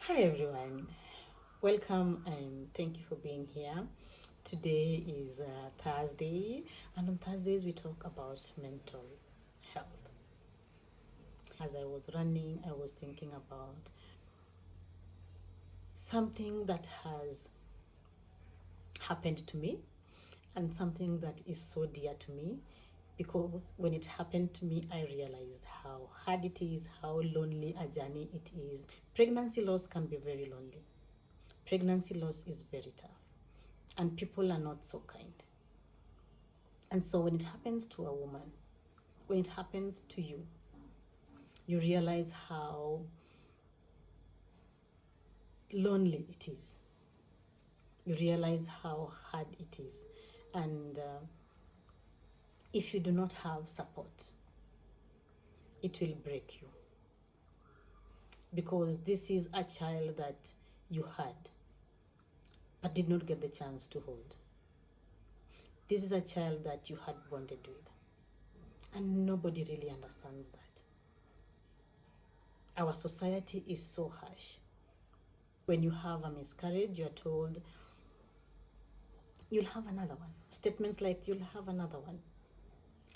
Hi everyone, welcome and thank you for being here. Today is Thursday, and on Thursdays we talk about mental health. As I was running, I was thinking about something that has happened to me and something that is so dear to me, because when it happened to me, I realized how hard it is, how lonely a journey it is. Pregnancy loss can be very lonely. Pregnancy loss is very tough, and people are not so kind. And so when it happens to a woman, when it happens to you, you realize how lonely it is. You realize how hard it is. And if you do not have support, it will break you. Because this is a child that you had, but did not get the chance to hold. This is a child that you had bonded with. And nobody really understands that. Our society is so harsh. When you have a miscarriage, you're told you'll have another one. Statements like you'll have another one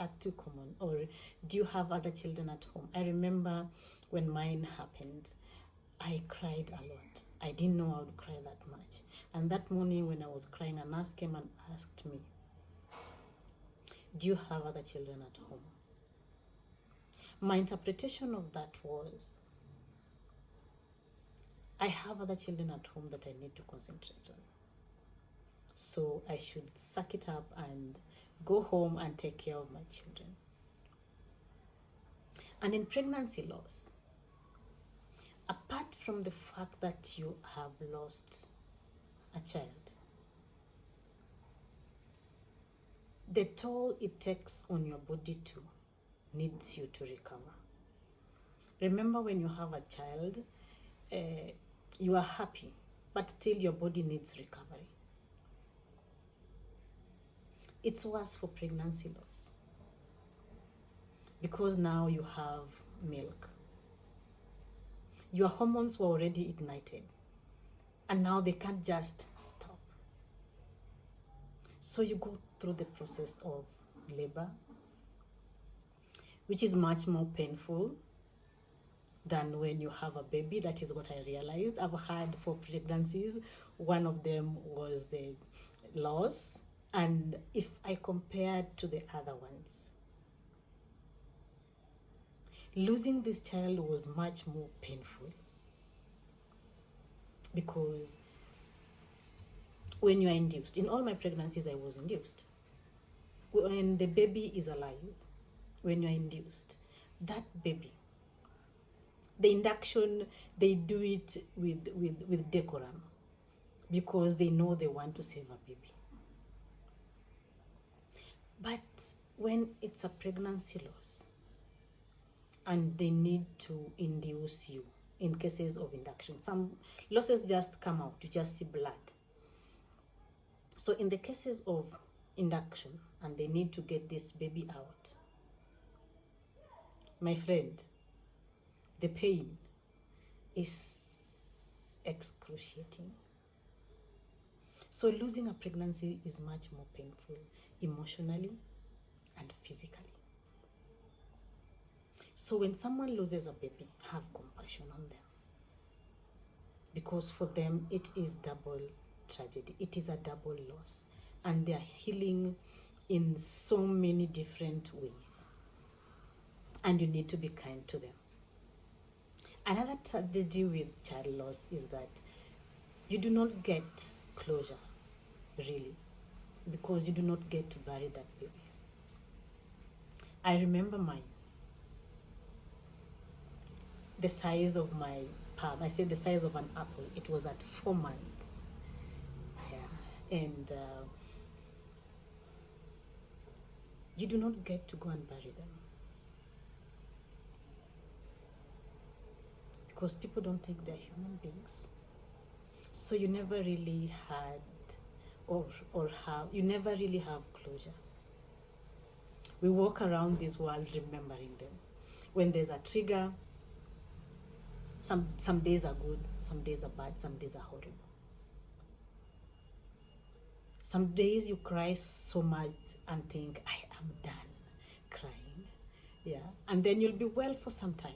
are too common. Or do you have other children at home? I remember when mine happened, I cried a lot. I didn't know I would cry that much. And that morning when I was crying, a nurse came and asked me, do you have other children at home? My interpretation of that was, I have other children at home that I need to concentrate on. So I should suck it up and go home and take care of my children. And in pregnancy loss, apart from the fact that you have lost a child, the toll it takes on your body too needs you to recover. Remember, when you have a child, you are happy, but still your body needs recovery. It's worse for pregnancy loss, because now you have milk. Your hormones were already ignited, and now they can't just stop. So you go through the process of labor, which is much more painful than when you have a baby. That is what I realized. I've had 4 pregnancies. One of them was the loss. And if I compared to the other ones, losing this child was much more painful, because when you are induced, in all my pregnancies I was induced. When the baby is alive, when you're induced, that baby, the induction, they do it with decorum, because they know they want to save a baby. But when it's a pregnancy loss and they need to induce you, in cases of induction, some losses just come out, you just see blood. So in the cases of induction and they need to get this baby out, my friend, the pain is excruciating. So losing a pregnancy is much more painful, emotionally and physically. So when someone loses a baby, have compassion on them, because for them it is double tragedy. It is a double loss, and they are healing in so many different ways, and you need to be kind to them. Another tragedy with child loss is that you do not get closure, really, because you do not get to bury that baby. I remember mine, the size of my palm. I said the size of an apple. It was at 4 months. Yeah. And you do not get to go and bury them, because people don't think they're human beings. So you never really had you never really have closure. We walk around this world remembering them. When there's a trigger, Some days are good, some days are bad, some days are horrible. Some days you cry so much and think, I am done crying. Yeah. And then you'll be well for some time.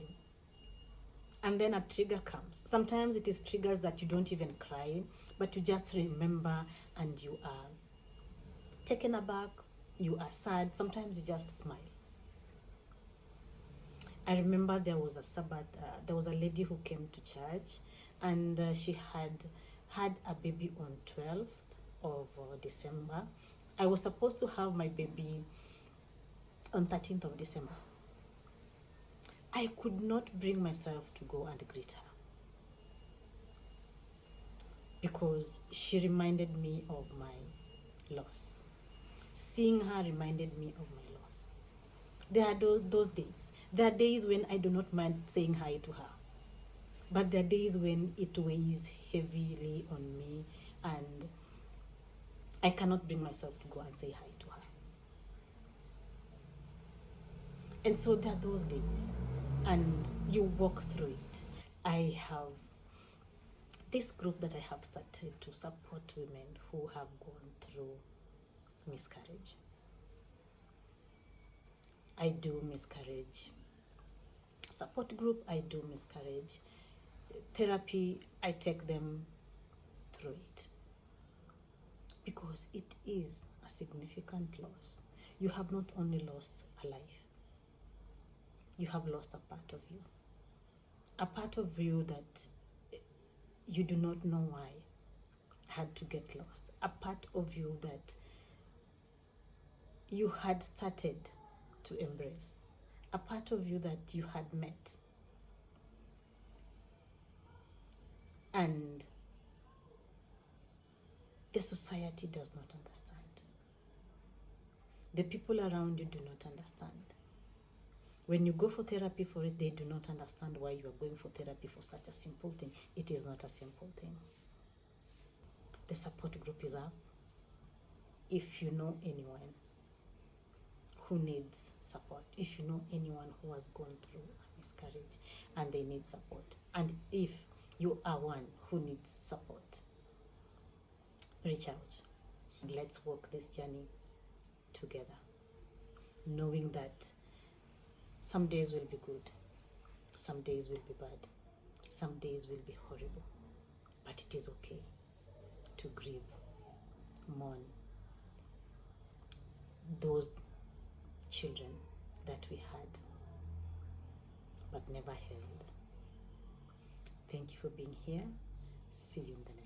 And then a trigger comes. Sometimes it is triggers that you don't even cry, but you just remember and you are taken aback, you are sad. Sometimes you just smile. I remember there was a Sabbath, there was a lady who came to church, and she had a baby on 12th of December. I was supposed to have my baby on 13th of December. I could not bring myself to go and greet her because she reminded me of my loss. Seeing her reminded me of my loss. There are those days. There are days when I do not mind saying hi to her. But there are days when it weighs heavily on me and I cannot bring myself to go and say hi to her. And so there are those days and you walk through it. I have this group that I have started to support women who have gone through miscarriage. I do miscarriage support group, I do miscarriage therapy, I take them through it because it is a significant loss. You have not only lost a life, you have lost a part of you. A part of you that you do not know why had to get lost. A part of you that you had started to embrace. A part of you that you had met. And the society does not understand. The people around you do not understand. When you go for therapy for it, they do not understand why you are going for therapy for such a simple thing. It is not a simple thing. The support group is up. If you know anyone who needs support, if you know anyone who has gone through a miscarriage and they need support, and if you are one who needs support, reach out. Let's walk this journey together, knowing that some days will be good, some days will be bad, some days will be horrible, but it is okay to grieve, mourn those children that we had but never held. Thank you for being here. See you in the next